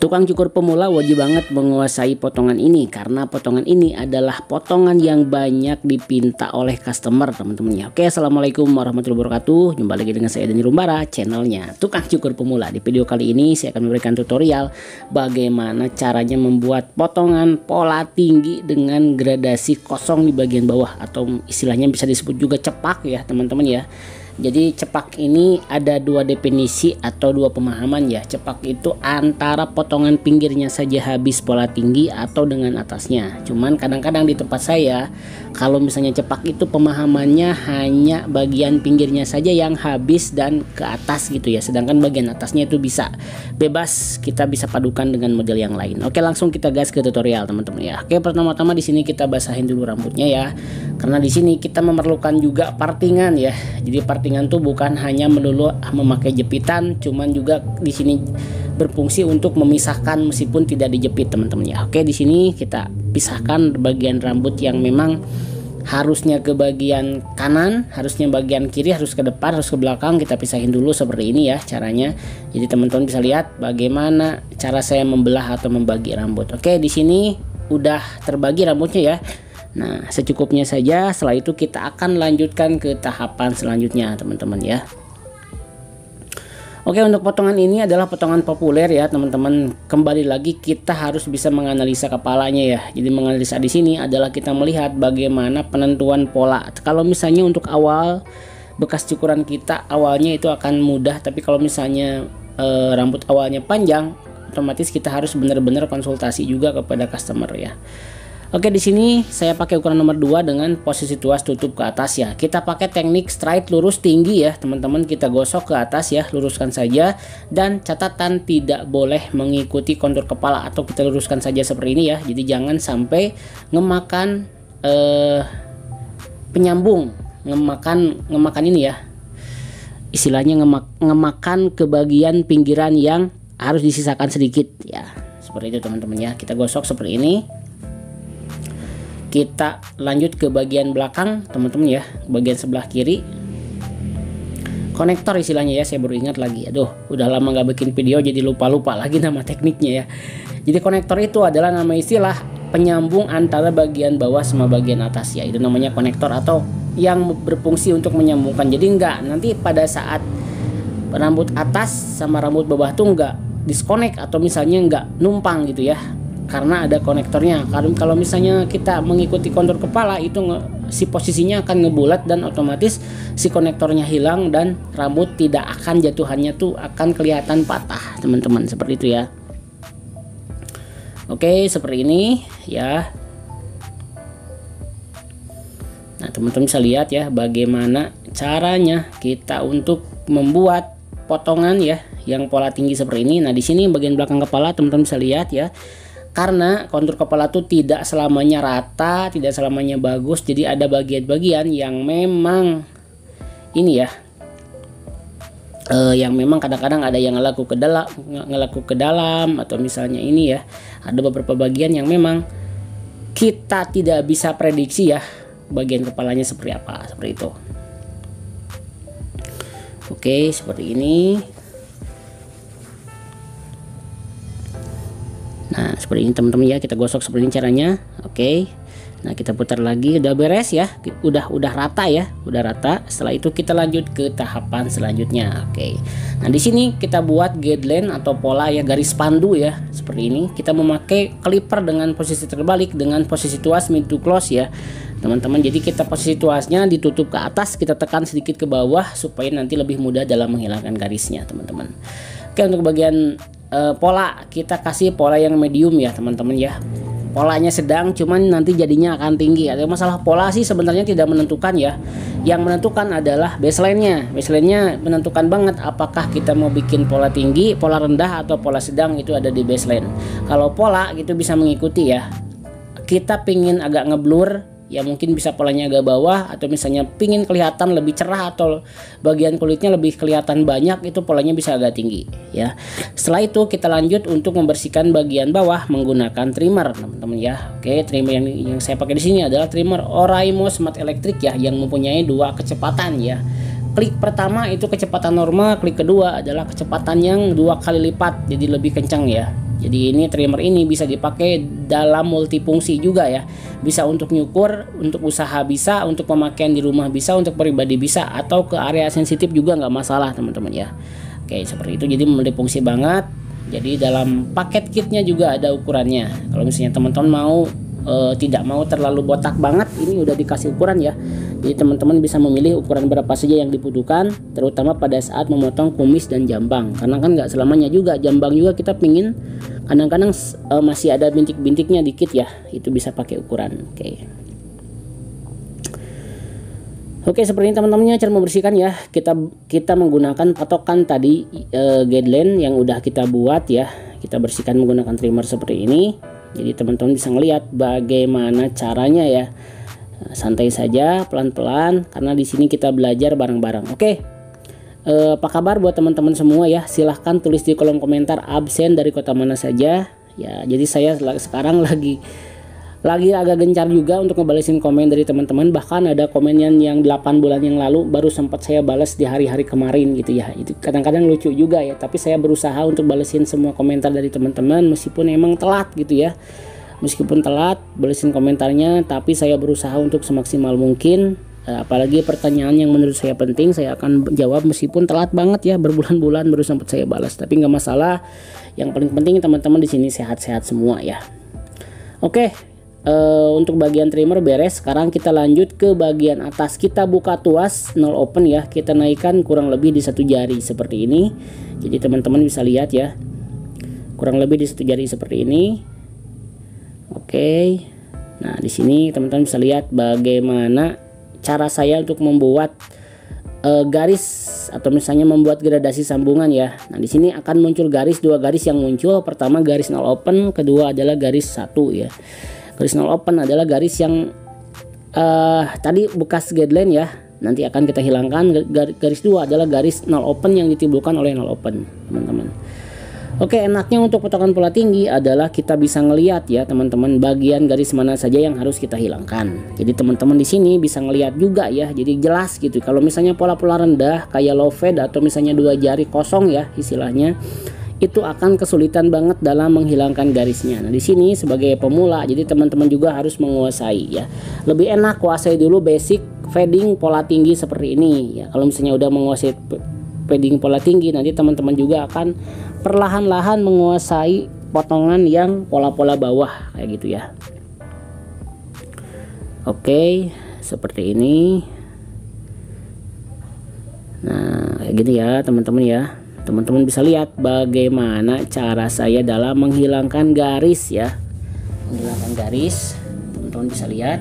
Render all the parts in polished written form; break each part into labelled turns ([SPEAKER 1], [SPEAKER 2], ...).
[SPEAKER 1] Tukang cukur pemula wajib banget menguasai potongan ini karena potongan ini adalah potongan yang banyak dipinta oleh customer, teman-teman ya. Oke, assalamualaikum warahmatullahi wabarakatuh. Jumpa lagi dengan saya Dani Rumbara, channelnya Tukang Cukur Pemula. Di video kali ini saya akan memberikan tutorial bagaimana caranya membuat potongan pola tinggi dengan gradasi kosong di bagian bawah, atau istilahnya bisa disebut juga cepak ya teman-teman ya. Jadi cepak ini ada dua definisi atau dua pemahaman ya. Cepak itu antara potongan pinggirnya saja habis pola tinggi atau dengan atasnya. Cuman kadang-kadang di tempat saya kalau misalnya cepak itu pemahamannya hanya bagian pinggirnya saja yang habis dan ke atas gitu ya. Sedangkan bagian atasnya itu bisa bebas, kita bisa padukan dengan model yang lain. Oke, langsung kita gas ke tutorial teman-teman ya. Oke, pertama-tama di sini kita basahin dulu rambutnya ya. Karena di sini kita memerlukan juga partingan ya. Jadi partingan tuh bukan hanya melulu memakai jepitan, cuman juga di sini berfungsi untuk memisahkan meskipun tidak dijepit teman-teman ya. Oke, di sini kita pisahkan bagian rambut yang memang harusnya ke bagian kanan, harusnya bagian kiri, harus ke depan, harus ke belakang. Kita pisahin dulu seperti ini ya caranya. Jadi teman-teman bisa lihat bagaimana cara saya membelah atau membagi rambut. Oke, di sini udah terbagi rambutnya ya. Nah, secukupnya saja. Setelah itu kita akan lanjutkan ke tahapan selanjutnya teman-teman ya. Oke, untuk potongan ini adalah potongan populer ya teman-teman. Kembali lagi kita harus bisa menganalisa kepalanya ya. Jadi menganalisa di sini adalah kita melihat bagaimana penentuan pola. Kalau misalnya untuk awal bekas cukuran kita awalnya itu akan mudah, tapi kalau misalnya rambut awalnya panjang, otomatis kita harus benar-benar konsultasi juga kepada customer ya. Oke, di sini saya pakai ukuran nomor 2 dengan posisi tuas tutup ke atas ya. Kita pakai teknik straight lurus tinggi ya teman-teman. Kita gosok ke atas ya, luruskan saja. Dan catatan tidak boleh mengikuti kontur kepala atau kita luruskan saja seperti ini ya. Jadi jangan sampai ngemakan penyambung, ngemakan ini ya. Istilahnya ngemakan ke bagian pinggiran yang harus disisakan sedikit ya. Seperti itu teman-teman ya. Kita gosok seperti ini. Kita lanjut ke bagian belakang teman-teman ya, bagian sebelah kiri. Konektor istilahnya ya, saya baru ingat lagi. Aduh, udah lama nggak bikin video jadi lupa-lupa lagi nama tekniknya ya. Jadi konektor itu adalah nama istilah penyambung antara bagian bawah sama bagian atas ya. Itu namanya konektor atau yang berfungsi untuk menyambungkan. Jadi enggak nanti pada saat rambut atas sama rambut bawah tuh enggak disconnect atau misalnya enggak numpang gitu ya. Karena ada konektornya. Kalau misalnya kita mengikuti kontur kepala itu si posisinya akan ngebulat dan otomatis si konektornya hilang dan rambut tidak akan jatuhannya tuh akan kelihatan patah teman-teman, seperti itu ya. Oke, seperti ini ya. Nah, teman-teman bisa lihat ya bagaimana caranya kita untuk membuat potongan ya yang pola tinggi seperti ini. Nah, di sini bagian belakang kepala teman-teman bisa lihat ya. Karena kontur kepala tuh tidak selamanya rata, tidak selamanya bagus. Jadi ada bagian-bagian yang memang ini ya, yang memang kadang-kadang ada yang ngelaku ke dalam atau misalnya ini ya. Ada beberapa bagian yang memang kita tidak bisa prediksi ya bagian kepalanya seperti apa, seperti itu. Oke, seperti ini. Nah, seperti ini teman-teman ya, kita gosok seperti ini caranya. Oke. Nah, kita putar lagi, udah beres ya. Udah rata ya, udah rata. Setelah itu kita lanjut ke tahapan selanjutnya. Oke. Nah, di sini kita buat guideline atau pola ya, garis pandu ya. Seperti ini. Kita memakai clipper dengan posisi terbalik dengan posisi tuas mid to close ya. Teman-teman, jadi kita posisi tuasnya ditutup ke atas, kita tekan sedikit ke bawah supaya nanti lebih mudah dalam menghilangkan garisnya, teman-teman. Oke, untuk bagian pola kita kasih pola yang medium ya teman-teman ya. Polanya sedang, cuman nanti jadinya akan tinggi. Ada masalah pola sih sebenarnya tidak menentukan ya. Yang menentukan adalah baseline-nya. Baseline-nya menentukan banget apakah kita mau bikin pola tinggi, pola rendah atau pola sedang, itu ada di baseline. Kalau pola gitu bisa mengikuti ya. Kita pingin agak ngeblur ya, mungkin bisa polanya agak bawah, atau misalnya pingin kelihatan lebih cerah atau bagian kulitnya lebih kelihatan banyak, itu polanya bisa agak tinggi ya. Setelah itu kita lanjut untuk membersihkan bagian bawah menggunakan trimmer teman-teman ya. Oke, trimmer yang saya pakai di sini adalah trimmer Oraimo Smart Electric ya, yang mempunyai dua kecepatan ya. Klik pertama itu kecepatan normal, klik kedua adalah kecepatan yang 2 kali lipat, jadi lebih kencang ya. Jadi ini trimmer ini bisa dipakai dalam multifungsi juga ya. Bisa untuk nyukur, untuk usaha bisa, untuk pemakaian di rumah bisa, untuk pribadi bisa, atau ke area sensitif juga nggak masalah teman-teman ya. Oke, seperti itu. Jadi multifungsi banget. Jadi dalam paket kitnya juga ada ukurannya. Kalau misalnya teman-teman mau tidak mau terlalu botak banget, ini udah dikasih ukuran ya. Jadi teman-teman bisa memilih ukuran berapa saja yang dibutuhkan, terutama pada saat memotong kumis dan jambang. Karena kan nggak selamanya juga, jambang juga kita pingin kadang-kadang masih ada bintik-bintiknya dikit ya, itu bisa pakai ukuran. Oke, seperti ini teman-temannya cara membersihkan ya. Kita menggunakan patokan tadi guideline yang udah kita buat ya. Kita bersihkan menggunakan trimmer seperti ini. Jadi teman-teman bisa ngelihat bagaimana caranya ya. Santai saja, pelan-pelan, karena di sini kita belajar bareng-bareng. Oke. Apa kabar buat teman-teman semua ya? Silahkan tulis di kolom komentar absen dari kota mana saja. Ya, jadi saya sekarang lagi agak gencar juga untuk ngebalesin komen dari teman-teman. Bahkan ada komen yang 8 bulan yang lalu baru sempat saya balas di hari-hari kemarin gitu ya. Itu kadang-kadang lucu juga ya, tapi saya berusaha untuk balesin semua komentar dari teman-teman meskipun emang telat gitu ya. Meskipun telat balesin komentarnya, tapi saya berusaha untuk semaksimal mungkin. Apalagi pertanyaan yang menurut saya penting, saya akan jawab meskipun telat banget ya, berbulan-bulan baru sempat saya balas. Tapi nggak masalah. Yang paling penting teman-teman di sini sehat-sehat semua ya. Oke. Untuk bagian trimmer beres. Sekarang kita lanjut ke bagian atas. Kita buka tuas nol open ya. Kita naikkan kurang lebih di 1 jari seperti ini. Jadi teman-teman bisa lihat ya, kurang lebih di 1 jari seperti ini. Oke. Nah, di sini teman-teman bisa lihat bagaimana cara saya untuk membuat garis atau misalnya membuat gradasi sambungan ya. Nah, di sini akan muncul dua garis yang muncul. Pertama garis nol open, kedua adalah garis 1 ya. Garis nol open adalah garis yang tadi bekas guideline ya, nanti akan kita hilangkan. Garis 2 adalah garis nol open yang ditimbulkan oleh nol open teman-teman. Oke, enaknya untuk potongan pola tinggi adalah kita bisa ngelihat ya teman-teman, bagian garis mana saja yang harus kita hilangkan. Jadi teman-teman di sini bisa ngelihat juga ya, jadi jelas gitu. Kalau misalnya pola-pola rendah kayak low fade atau misalnya 2 jari kosong ya istilahnya, itu akan kesulitan banget dalam menghilangkan garisnya. Nah, di sini sebagai pemula, jadi teman-teman juga harus menguasai ya. Lebih enak kuasai dulu basic fading pola tinggi seperti ini ya. Kalau misalnya udah menguasai fading pola tinggi, nanti teman-teman juga akan perlahan-lahan menguasai potongan yang pola-pola bawah kayak gitu ya. Oke, seperti ini. Nah, kayak gini ya teman-teman ya. Teman-teman bisa lihat bagaimana cara saya dalam menghilangkan garis ya. Menghilangkan garis, teman-teman bisa lihat.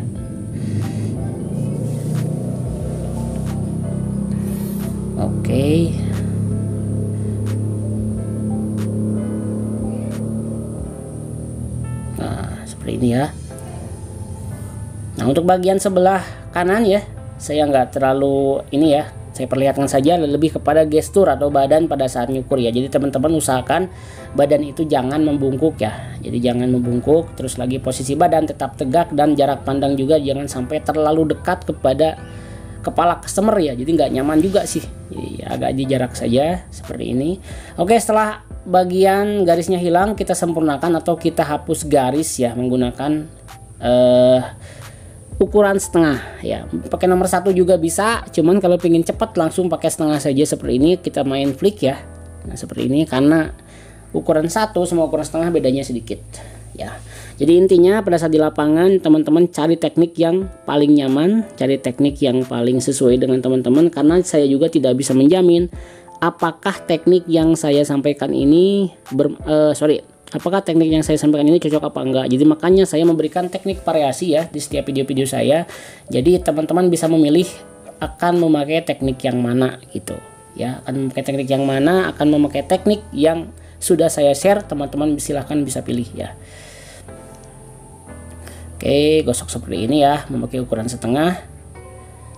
[SPEAKER 1] Oke. Nah, seperti ini ya. Nah, untuk bagian sebelah kanan ya, saya nggak terlalu ini ya. Saya perlihatkan saja lebih kepada gestur atau badan pada saat nyukur ya. Jadi teman-teman usahakan badan itu jangan membungkuk ya. Jadi jangan membungkuk, terus lagi posisi badan tetap tegak dan jarak pandang juga jangan sampai terlalu dekat kepada kepala customer ya. Jadi nggak nyaman juga sih. Jadi agak di jarak saja seperti ini. Oke, setelah bagian garisnya hilang, kita sempurnakan atau kita hapus garis ya menggunakan ukuran setengah ya. Pakai nomor 1 juga bisa, cuman kalau pengen cepat langsung pakai setengah saja seperti ini. Kita main flick ya. Nah, seperti ini, karena ukuran 1 sama ukuran setengah bedanya sedikit ya. Jadi intinya pada saat di lapangan teman-teman cari teknik yang paling nyaman, cari teknik yang paling sesuai dengan teman-teman, karena saya juga tidak bisa menjamin apakah teknik yang saya sampaikan ini apakah teknik yang saya sampaikan ini cocok apa enggak. Jadi makanya saya memberikan teknik variasi ya di setiap video-video saya. Jadi teman-teman bisa memilih akan memakai teknik yang mana gitu ya. Akan memakai teknik yang mana, akan memakai teknik yang sudah saya share, teman-teman silahkan bisa pilih ya. Oke, gosok seperti ini ya, memakai ukuran setengah.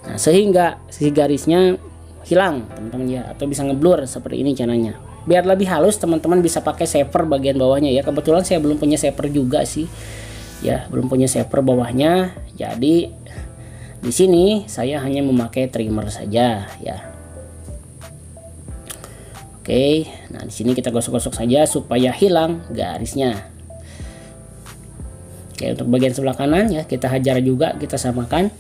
[SPEAKER 1] Nah, sehingga sisi garisnya hilang teman-teman ya, atau bisa ngeblur seperti ini caranya. Biar lebih halus teman-teman bisa pakai shaper bagian bawahnya ya. Kebetulan saya belum punya shaper juga sih ya, belum punya shaper bawahnya. Jadi di sini saya hanya memakai trimmer saja ya. Oke, nah di sini kita gosok-gosok saja supaya hilang garisnya. Oke, untuk bagian sebelah kanan ya kita hajar juga, kita samakan.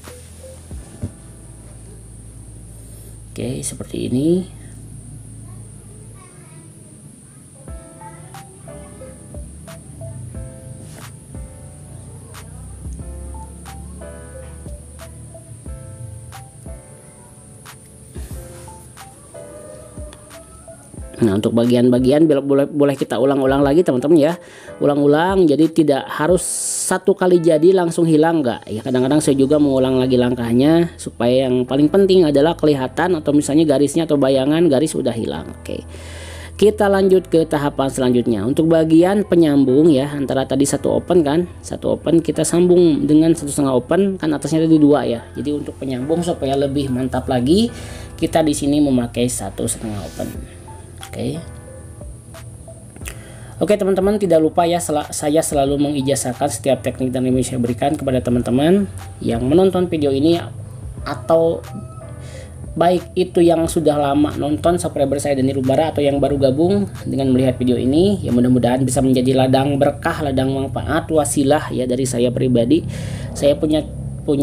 [SPEAKER 1] Oke, seperti ini. Nah, untuk bagian-bagian boleh kita ulang-ulang lagi teman-teman ya. Ulang-ulang, jadi tidak harus satu kali jadi langsung hilang, enggak. Ya kadang-kadang saya juga mengulang lagi langkahnya supaya yang paling penting adalah kelihatan atau misalnya garisnya atau bayangan garis udah hilang. Oke. Kita lanjut ke tahapan selanjutnya. Untuk bagian penyambung ya, antara tadi satu open kan, satu open kita sambung dengan 1,5 open, kan atasnya tadi 2 ya. Jadi untuk penyambung supaya lebih mantap lagi, kita di sini memakai 1,5 open. Oke teman-teman, tidak lupa ya, saya selalu mengijazahkan setiap teknik dan ilmu yang saya berikan kepada teman-teman yang menonton video ini, atau baik itu yang sudah lama nonton subscriber saya Denny Rumbara atau yang baru gabung dengan melihat video ini. Ya mudah-mudahan bisa menjadi ladang berkah, ladang manfaat, wasilah ya dari saya pribadi. Saya punya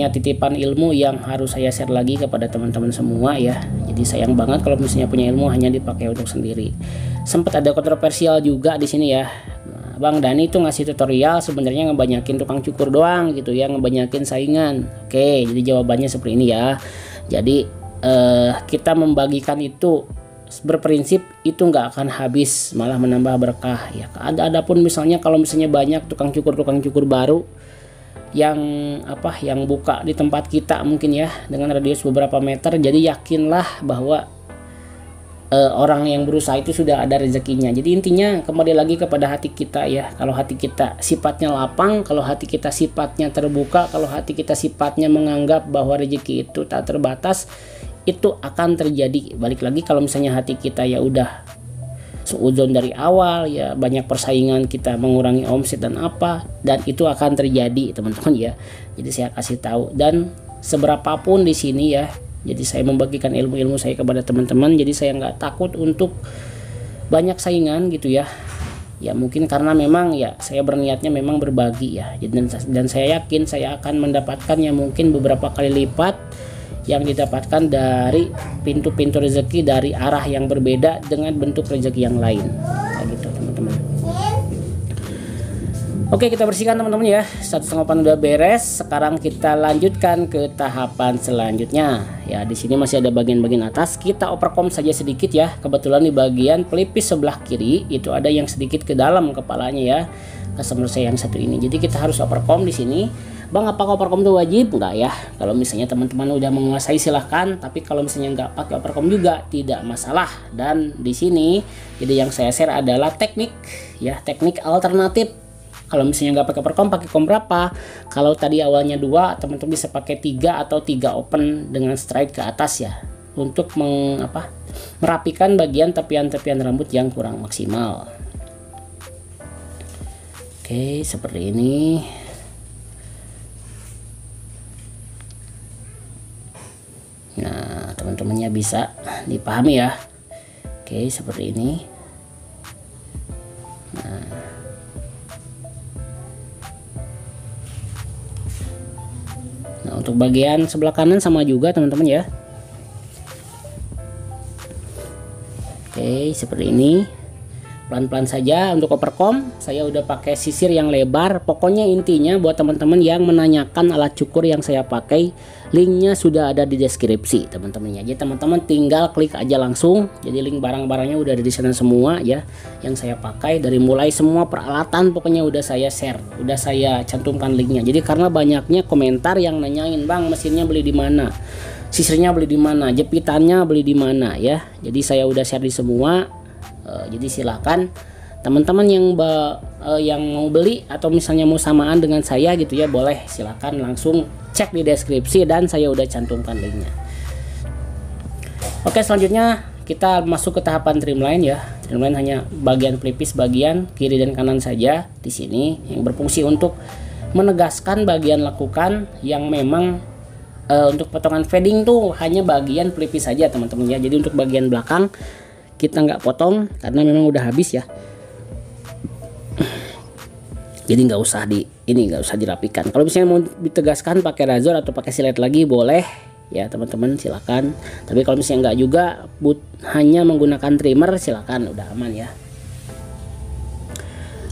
[SPEAKER 1] titipan ilmu yang harus saya share lagi kepada teman-teman semua ya. Jadi sayang banget kalau misalnya punya ilmu hanya dipakai untuk sendiri. Sempat ada kontroversial juga di sini ya. Nah, Bang Dani itu ngasih tutorial sebenarnya ngebanyakin tukang cukur doang gitu ya, ngebanyakin saingan. Oke, jadi jawabannya seperti ini ya. Jadi kita membagikan itu berprinsip itu nggak akan habis, malah menambah berkah ya. Adapun misalnya kalau misalnya banyak tukang cukur baru yang buka di tempat kita mungkin ya dengan radius beberapa meter, jadi yakinlah bahwa orang yang berusaha itu sudah ada rezekinya. Jadi intinya kembali lagi kepada hati kita ya. Kalau hati kita sifatnya lapang, kalau hati kita sifatnya terbuka, kalau hati kita sifatnya menganggap bahwa rezeki itu tak terbatas, itu akan terjadi. Balik lagi kalau misalnya hati kita ya udah seuzon dari awal ya, banyak persaingan, kita mengurangi omset dan itu akan terjadi teman-teman ya. Jadi saya kasih tahu, dan seberapapun di sini ya, jadi saya membagikan ilmu-ilmu saya kepada teman-teman, jadi saya nggak takut untuk banyak saingan gitu ya. Ya mungkin karena memang ya saya berniatnya memang berbagi ya, dan saya yakin saya akan mendapatkannya mungkin beberapa kali lipat yang didapatkan dari pintu-pintu rezeki dari arah yang berbeda dengan bentuk rezeki yang lain. Kayak gitu teman-teman. Oke, kita bersihkan teman-teman ya. 1,5 open udah beres. Sekarang kita lanjutkan ke tahapan selanjutnya. Ya, di sini masih ada bagian-bagian atas. Kita overcom saja sedikit ya. Kebetulan di bagian pelipis sebelah kiri itu ada yang sedikit ke dalam kepalanya ya. Customer saya yang satu ini. Jadi kita harus overcom di sini. Bang, apakah overcom itu wajib? Enggak ya. Kalau misalnya teman-teman udah menguasai silahkan, tapi kalau misalnya nggak pakai overcom juga tidak masalah. Dan di sini jadi yang saya share adalah teknik ya, teknik alternatif. Kalau misalnya nggak pakai overcom, pakai kom berapa? Kalau tadi awalnya 2, teman-teman bisa pakai 3 atau 3 open dengan straight ke atas ya, untuk merapikan bagian tepian-tepian rambut yang kurang maksimal. Oke, seperti ini. Nah, teman-temannya bisa dipahami ya. Oke, seperti ini. Nah, untuk bagian sebelah kanan sama juga teman-teman ya. Oke, seperti ini. Pelan-pelan saja. Untuk overcom saya udah pakai sisir yang lebar. Pokoknya intinya buat teman-teman yang menanyakan alat cukur yang saya pakai, linknya sudah ada di deskripsi teman-teman ya. Jadi teman-teman tinggal klik aja langsung. Jadi link barang-barangnya udah ada di sana semua ya, yang saya pakai. Dari mulai semua peralatan pokoknya udah saya share, udah saya cantumkan linknya. Jadi karena banyaknya komentar yang nanyain, Bang mesinnya beli di mana, sisirnya beli di mana, jepitannya beli di mana ya. Jadi saya udah share di semua. Jadi silakan teman-teman yang mau beli atau misalnya mau samaan dengan saya gitu ya, boleh silakan langsung cek di deskripsi dan saya udah cantumkan linknya. Oke, selanjutnya kita masuk ke tahapan trimline ya. Trimline hanya bagian pelipis bagian kiri dan kanan saja di sini, yang berfungsi untuk menegaskan bagian lekukan yang memang untuk potongan fading tuh hanya bagian pelipis saja teman-teman ya. Jadi untuk bagian belakang kita nggak potong karena memang udah habis ya. Jadi nggak usah dirapikan. Kalau misalnya mau ditegaskan pakai razor atau pakai silet lagi boleh ya teman-teman, silakan. Tapi kalau misalnya nggak juga, hanya menggunakan trimmer, silakan, udah aman ya.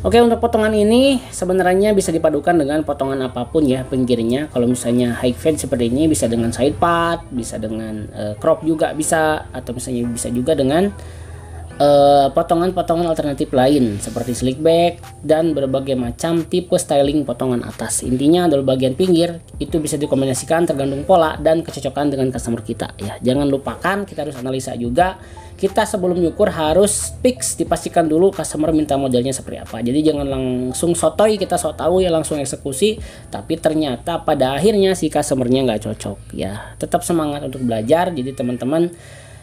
[SPEAKER 1] Oke, untuk potongan ini sebenarnya bisa dipadukan dengan potongan apapun ya pinggirnya. Kalau misalnya high fade seperti ini bisa dengan side part, bisa dengan crop juga bisa, atau misalnya bisa juga dengan potongan-potongan alternatif lain seperti slick back dan berbagai macam tipe styling potongan atas. Intinya adalah bagian pinggir itu bisa dikombinasikan tergantung pola dan kecocokan dengan customer kita ya. Jangan lupakan kita harus analisa juga. Kita sebelum nyukur harus fix, dipastikan dulu customer minta modelnya seperti apa. Jadi jangan langsung sotoy, kita sok tahu ya langsung eksekusi, tapi ternyata pada akhirnya si customernya nggak cocok ya. Tetap semangat untuk belajar. Jadi teman-teman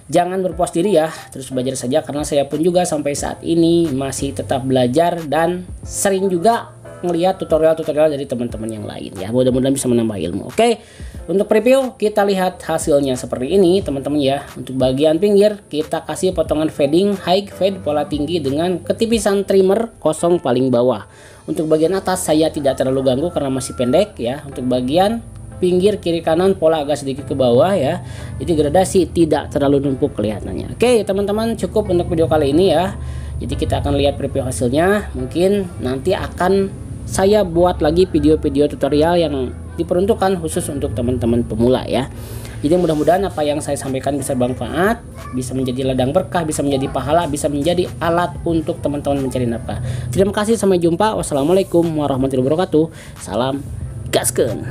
[SPEAKER 1] jangan berpuas diri ya, terus belajar saja, karena saya pun juga sampai saat ini masih tetap belajar dan sering juga ngelihat tutorial-tutorial dari teman-teman yang lain ya. Mudah-mudahan bisa menambah ilmu. Oke, untuk preview kita lihat hasilnya seperti ini teman-teman ya. Untuk bagian pinggir kita kasih potongan fading high fade pola tinggi dengan ketipisan trimmer kosong paling bawah. Untuk bagian atas saya tidak terlalu ganggu karena masih pendek ya. Untuk bagian pinggir kiri kanan pola agak sedikit ke bawah ya, jadi gradasi tidak terlalu numpuk kelihatannya. Oke teman-teman, cukup untuk video kali ini ya. Jadi kita akan lihat preview hasilnya. Mungkin nanti akan saya buat lagi video-video tutorial yang diperuntukkan khusus untuk teman-teman pemula ya. Jadi mudah-mudahan apa yang saya sampaikan bisa bermanfaat, bisa menjadi ladang berkah, bisa menjadi pahala, bisa menjadi alat untuk teman-teman mencari nafkah. Terima kasih, sampai jumpa. Wassalamualaikum warahmatullahi wabarakatuh. Salam gaskeun.